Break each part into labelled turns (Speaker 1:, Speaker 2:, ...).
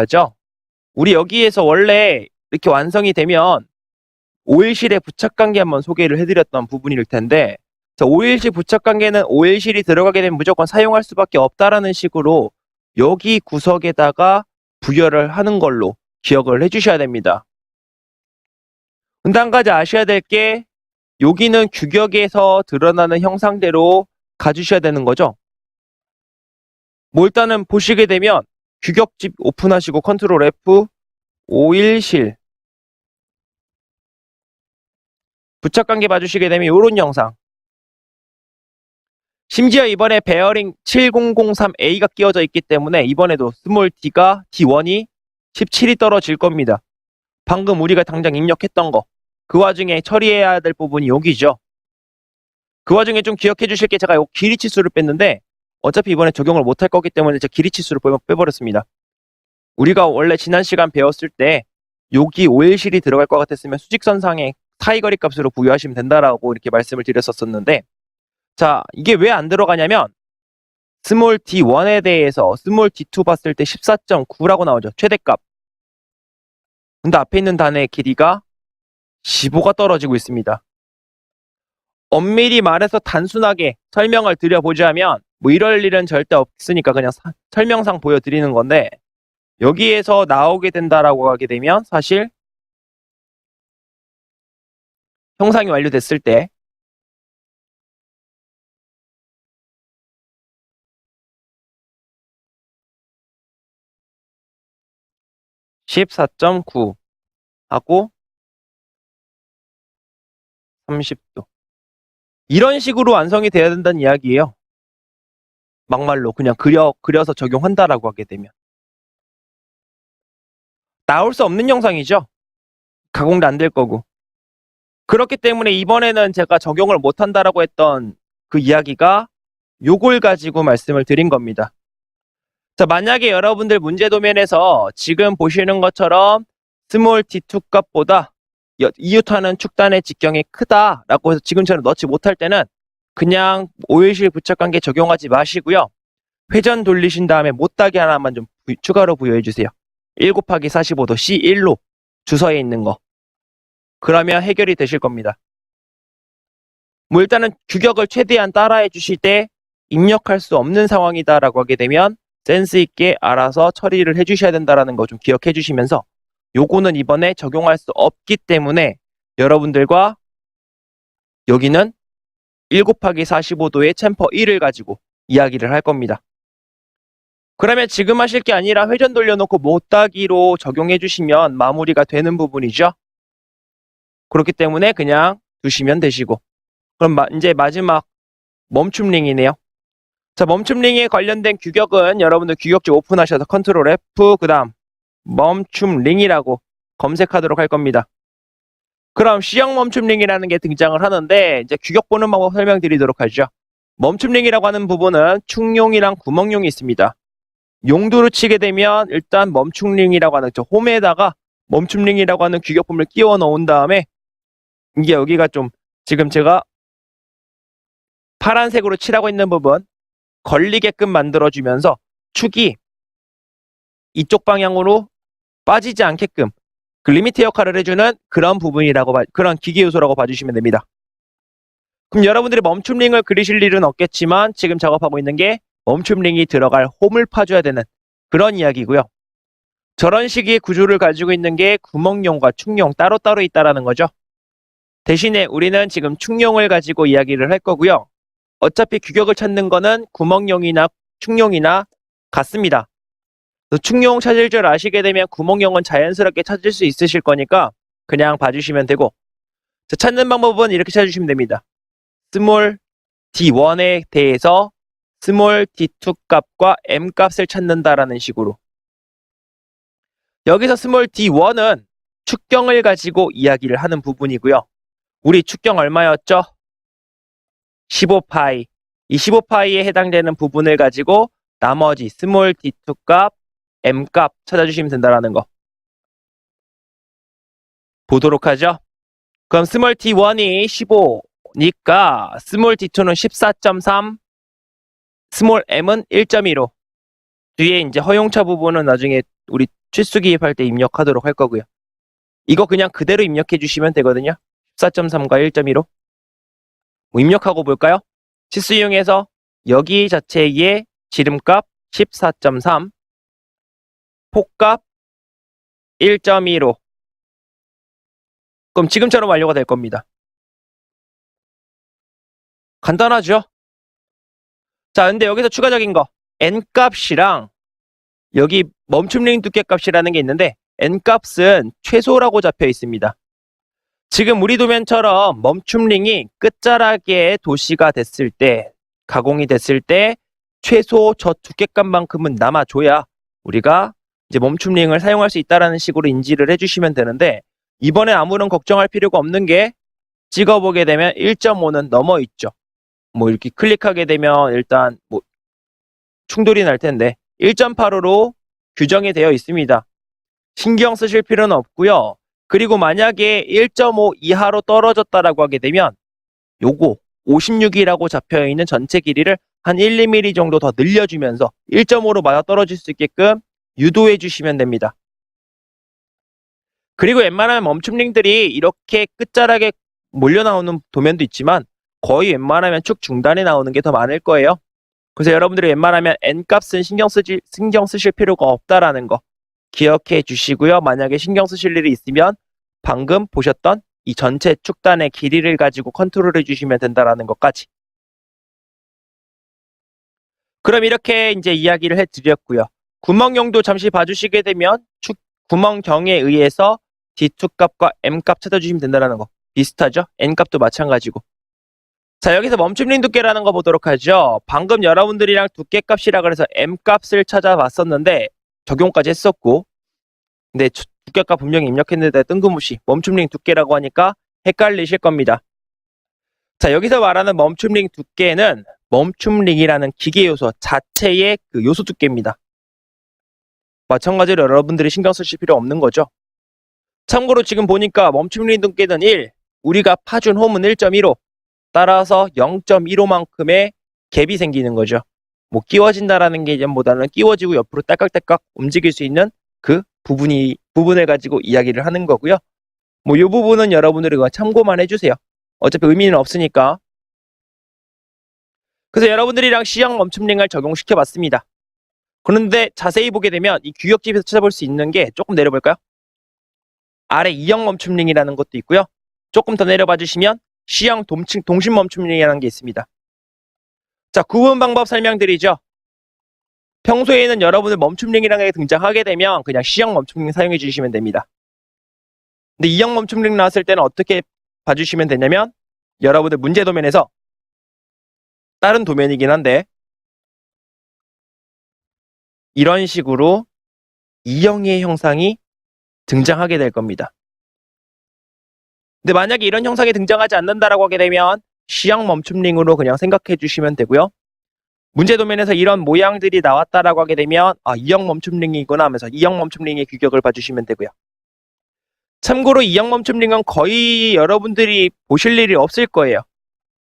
Speaker 1: 하죠. 우리 여기에서 원래 이렇게 완성이 되면 오일실의 부착관계 한번 소개를 해드렸던 부분일 텐데, 오일실 부착관계는 오일실이 들어가게 되면 무조건 사용할 수밖에 없다라는 식으로 여기 구석에다가 부여를 하는 걸로 기억을 해주셔야 됩니다. 근데 한 가지 아셔야 될 게, 여기는 규격에서 드러나는 형상대로 가주셔야 되는 거죠. 뭐 일단은 보시게 되면 규격집 오픈하시고 컨트롤 F, 오일실 부착관계 봐주시게 되면 이런 영상. 심지어 이번에 베어링 7003A가 끼워져 있기 때문에 이번에도 스몰 D가 D1이 17이 떨어질 겁니다. 방금 우리가 당장 입력했던 거. 그 와중에 처리해야 될 부분이 여기죠. 그 와중에 좀 기억해 주실 게, 제가 요 길이 치수를 뺐는데 어차피 이번에 적용을 못할 거기 때문에 제가 길이 치수를 빼버렸습니다. 우리가 원래 지난 시간 배웠을 때 여기 오일실이 들어갈 것 같았으면 수직선상에 사이거리 값으로 부여하시면 된다라고 이렇게 말씀을 드렸었는데, 자, 이게 왜 안 들어가냐면 스몰 D1에 대해서 스몰 D2 봤을 때 14.9라고 나오죠. 최대값. 근데 앞에 있는 단의 길이가 15가 떨어지고 있습니다. 엄밀히 말해서 단순하게 설명을 드려보자면 뭐 이럴 일은 절대 없으니까 그냥 설명상 보여드리는 건데, 여기에서 나오게 된다라고 하게 되면 사실 형상이 완료됐을 때 14.9 하고 30도 이런 식으로 완성이 돼야 된다는 이야기예요. 막말로 그냥 그려서 적용한다라고 하게 되면 나올 수 없는 영상이죠. 가공도 안 될 거고. 그렇기 때문에 이번에는 제가 적용을 못한다라고 했던 그 이야기가 요걸 가지고 말씀을 드린 겁니다. 자, 만약에 여러분들 문제 도면에서 지금 보시는 것처럼 스몰 D2 값보다 이웃하는 축단의 직경이 크다라고 해서 지금처럼 넣지 못할 때는 그냥 오일실 부착관계 적용하지 마시고요. 회전 돌리신 다음에 못따기 하나만 좀 추가로 부여해 주세요. 1 곱하기 45도 C1로 주서에 있는 거. 그러면 해결이 되실 겁니다. 뭐 일단은 규격을 최대한 따라해 주실 때 입력할 수 없는 상황이다라고 하게 되면 센스 있게 알아서 처리를 해 주셔야 된다라는 거 좀 기억해 주시면서, 요거는 이번에 적용할 수 없기 때문에 여러분들과 여기는 1 곱하기 45도의 챔퍼 1을 가지고 이야기를 할 겁니다. 그러면 지금 하실 게 아니라 회전 돌려놓고 못따기로 적용해 주시면 마무리가 되는 부분이죠. 그렇기 때문에 그냥 두시면 되시고, 그럼 이제 마지막 멈춤링이네요. 자, 멈춤링에 관련된 규격은 여러분들 규격지 오픈하셔서 컨트롤 F 그 다음 멈춤링이라고 검색하도록 할 겁니다. 그럼 C형 멈춤링이라는 게 등장을 하는데, 이제 규격 보는 방법 설명드리도록 하죠. 멈춤링이라고 하는 부분은 충용이랑 구멍용이 있습니다. 용도로 치게 되면 일단 멈춤링이라고 하는 홈에다가 멈춤링이라고 하는 규격품을 끼워 넣은 다음에, 이게 여기가 좀 지금 제가 파란색으로 칠하고 있는 부분 걸리게끔 만들어주면서 축이 이쪽 방향으로 빠지지 않게끔 그 리미트 역할을 해주는 그런 부분이라고, 그런 기계 요소라고 봐주시면 됩니다. 그럼 여러분들이 멈춤링을 그리실 일은 없겠지만 지금 작업하고 있는 게 멈춤링이 들어갈 홈을 파줘야 되는 그런 이야기고요. 저런 식의 구조를 가지고 있는 게 구멍용과 충용 따로따로 있다라는 거죠. 대신에 우리는 지금 충용을 가지고 이야기를 할 거고요. 어차피 규격을 찾는 거는 구멍용이나 충용이나 같습니다. 충용 찾을 줄 아시게 되면 구멍용은 자연스럽게 찾을 수 있으실 거니까 그냥 봐주시면 되고, 찾는 방법은 이렇게 찾으시면 됩니다. 스몰 D1에 대해서 스몰 D2 값과 M 값을 찾는다라는 식으로. 여기서 스몰 D1은 축경을 가지고 이야기를 하는 부분이고요. 우리 축경 얼마였죠? 15파이. 이 15파이에 해당되는 부분을 가지고 나머지 스몰 D2 값, M 값 찾아주시면 된다는 거 보도록 하죠. 그럼 스몰 D1이 15니까 스몰 D2는 14.3, 스몰 M은 1.15. 뒤에 이제 허용차 부분은 나중에 우리 취수 기입할 때 입력하도록 할 거고요. 이거 그냥 그대로 입력해 주시면 되거든요. 14.3과 1.15. 입력하고 볼까요? 치수 이용해서 여기 자체의 지름값 14.3, 폭값 1.15. 그럼 지금처럼 완료가 될 겁니다. 간단하죠? 자, 근데 여기서 추가적인 거 n값이랑 여기 멈춤링 두께값이라는 게 있는데 n값은 최소라고 잡혀 있습니다. 지금 우리 도면처럼 멈춤링이 끝자락에 도시가 됐을 때, 가공이 됐을 때 최소 저 두께값만큼은 남아줘야 우리가 이제 멈춤링을 사용할 수 있다는 식으로 인지를 해주시면 되는데, 이번에 아무런 걱정할 필요가 없는 게 찍어보게 되면 1.5는 넘어 있죠. 뭐 이렇게 클릭하게 되면 일단 뭐 충돌이 날 텐데 1.85로 규정이 되어 있습니다. 신경 쓰실 필요는 없고요. 그리고 만약에 1.5 이하로 떨어졌다라고 하게 되면 요거 56이라고 잡혀 있는 전체 길이를 한 1, 2mm 정도 더 늘려주면서 1.5로 맞아 떨어질 수 있게끔 유도해 주시면 됩니다. 그리고 웬만하면 멈춤링들이 이렇게 끝자락에 몰려 나오는 도면도 있지만 거의 웬만하면 축 중단에 나오는 게 더 많을 거예요. 그래서 여러분들이 웬만하면 n값은 신경 쓰실 필요가 없다라는 거 기억해 주시고요. 만약에 신경 쓰실 일이 있으면 방금 보셨던 이 전체 축단의 길이를 가지고 컨트롤해 주시면 된다라는 것까지. 그럼 이렇게 이제 이야기를 해드렸고요. 구멍형도 잠시 봐주시게 되면 구멍경에 의해서 D2값과 M값 찾아주시면 된다는 거 비슷하죠? N값도 마찬가지고. 자, 여기서 멈춤링 두께라는 거 보도록 하죠. 방금 여러분들이랑 두께값이라 그래서 M값을 찾아봤었는데 적용까지 했었고, 근데 두께값 분명히 입력했는데 뜬금없이 멈춤링 두께라고 하니까 헷갈리실 겁니다. 자, 여기서 말하는 멈춤링 두께는 멈춤링이라는 기계 요소 자체의 그 요소 두께입니다. 마찬가지로 여러분들이 신경 쓰실 필요 없는 거죠. 참고로 지금 보니까 멈춤링 두께는 1, 우리가 파준 홈은 1.15, 따라서 0.15만큼의 갭이 생기는 거죠. 뭐 끼워진다라는 개념보다는 끼워지고 옆으로 딸깍딸깍 움직일 수 있는 그 부분을 가지고 이야기를 하는 거고요. 뭐 이 부분은 여러분들이 참고만 해주세요. 어차피 의미는 없으니까. 그래서 여러분들이랑 C형 멈춤링을 적용시켜 봤습니다. 그런데 자세히 보게 되면 이 규격집에서 찾아볼 수 있는 게 조금 내려볼까요? 아래 E형 멈춤링이라는 것도 있고요. 조금 더 내려봐 주시면 C형 동심 멈춤링이라는 게 있습니다. 자, 구분 방법 설명드리죠. 평소에는 여러분들 멈춤링이라는 게 등장하게 되면 그냥 C형 멈춤링 사용해 주시면 됩니다. 근데 E형 멈춤링 나왔을 때는 어떻게 봐주시면 되냐면 여러분들 문제 도면에서 다른 도면이긴 한데 이런 식으로 E형의 형상이 등장하게 될 겁니다. 근데 만약에 이런 형상이 등장하지 않는다라고 하게 되면 C형 멈춤링으로 그냥 생각해 주시면 되고요. 문제 도면에서 이런 모양들이 나왔다라고 하게 되면 E형 멈춤링이구나 하면서 E형 멈춤링의 규격을 봐주시면 되고요. 참고로 E형 멈춤링은 거의 여러분들이 보실 일이 없을 거예요.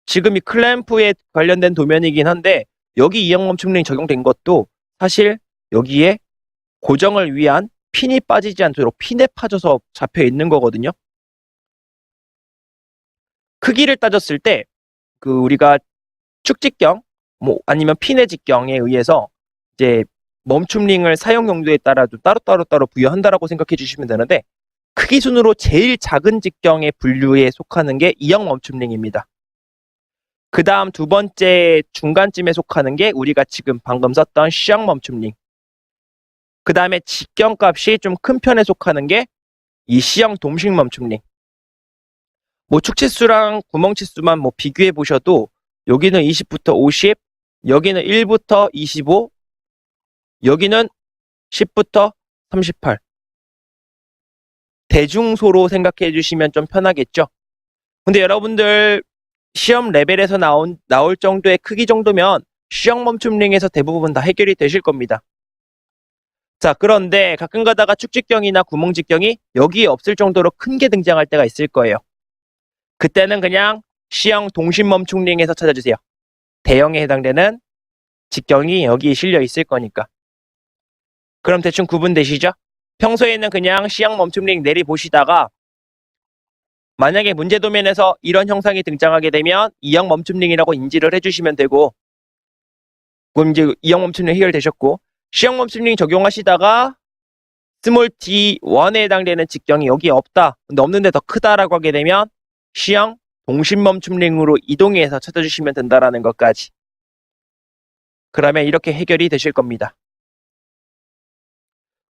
Speaker 1: 지금 이 클램프에 관련된 도면이긴 한데 여기 E형 멈춤링 적용된 것도 사실 여기에 고정을 위한 핀이 빠지지 않도록 핀에 파져서 잡혀 있는 거거든요. 크기를 따졌을 때 그 우리가 축직경 뭐 아니면 핀의 직경에 의해서 이제 멈춤링을 사용 용도에 따라 좀 따로 부여한다라고 생각해 주시면 되는데 크기 순으로 제일 작은 직경의 분류에 속하는 게 E형 멈춤링입니다. 그 다음 두 번째 중간쯤에 속하는 게 우리가 지금 방금 썼던 C형 멈춤링. 그 다음에 직경값이 좀 큰 편에 속하는 게 이 C형 동식 멈춤링. 뭐 축치수랑 구멍치수만 뭐 비교해 보셔도 여기는 20부터 50, 여기는 1부터 25, 여기는 10부터 38. 대중소로 생각해 주시면 좀 편하겠죠. 근데 여러분들 시험 레벨에서 나올 정도의 크기 정도면 C형 멈춤링에서 대부분 다 해결이 되실 겁니다. 자, 그런데 가끔 가다가 축직경이나 구멍직경이 여기에 없을 정도로 큰 게 등장할 때가 있을 거예요. 그때는 그냥 C형 동심 멈춤링에서 찾아주세요. 대형에 해당되는 직경이 여기 실려 있을 거니까. 그럼 대충 구분되시죠? 평소에는 그냥 시향 멈춤링 내리보시다가 만약에 문제 도면에서 이런 형상이 등장하게 되면 이형 멈춤링이라고 인지를 해주시면 되고, 그럼 이제 이형 멈춤링 해결되셨고, 시형 멈춤링 적용하시다가 스몰 t1에 해당되는 직경이 여기에 없다, 근데 없는데 더 크다라고 하게 되면 시형 동심 멈춤링으로 이동해서 찾아주시면 된다라는 것까지. 그러면 이렇게 해결이 되실 겁니다.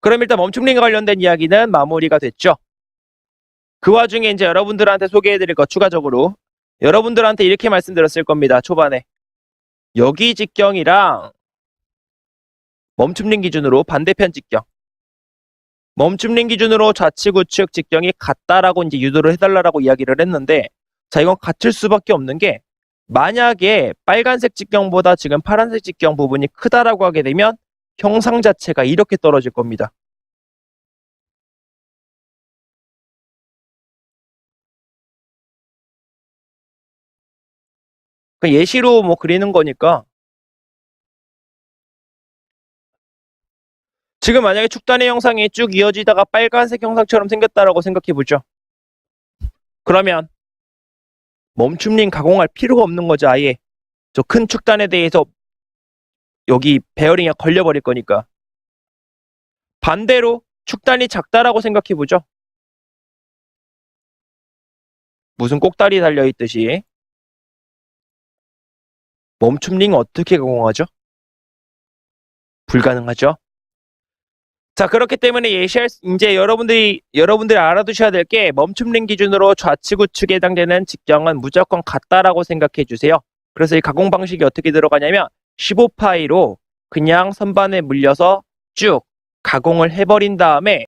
Speaker 1: 그럼 일단 멈춤링과 관련된 이야기는 마무리가 됐죠. 그 와중에 이제 여러분들한테 소개해드릴 거 추가적으로 여러분들한테 이렇게 말씀드렸을 겁니다. 초반에 여기 직경이랑 멈춤링 기준으로 반대편 직경, 멈춤링 기준으로 좌측 우측 직경이 같다라고 이제 유도를 해달라고 이야기를 했는데, 자, 이건 같을 수밖에 없는 게, 만약에 빨간색 직경보다 지금 파란색 직경 부분이 크다라고 하게 되면 형상 자체가 이렇게 떨어질 겁니다. 예시로 뭐 그리는 거니까, 지금 만약에 축단의 형상이 쭉 이어지다가 빨간색 형상처럼 생겼다라고 생각해 보죠. 그러면 멈춤링 가공할 필요가 없는 거죠. 아예 저 큰 축단에 대해서 여기 베어링이 걸려버릴 거니까. 반대로 축단이 작다라고 생각해 보죠. 무슨 꼭다리 달려있듯이. 멈춤링 어떻게 가공하죠? 불가능하죠. 자, 그렇기 때문에 이제 여러분들이 알아두셔야 될 게, 멈춤링 기준으로 좌측 우측에 해당되는 직경은 무조건 같다라고 생각해 주세요. 그래서 이 가공 방식이 어떻게 들어가냐면 15파이로 그냥 선반에 물려서 쭉 가공을 해버린 다음에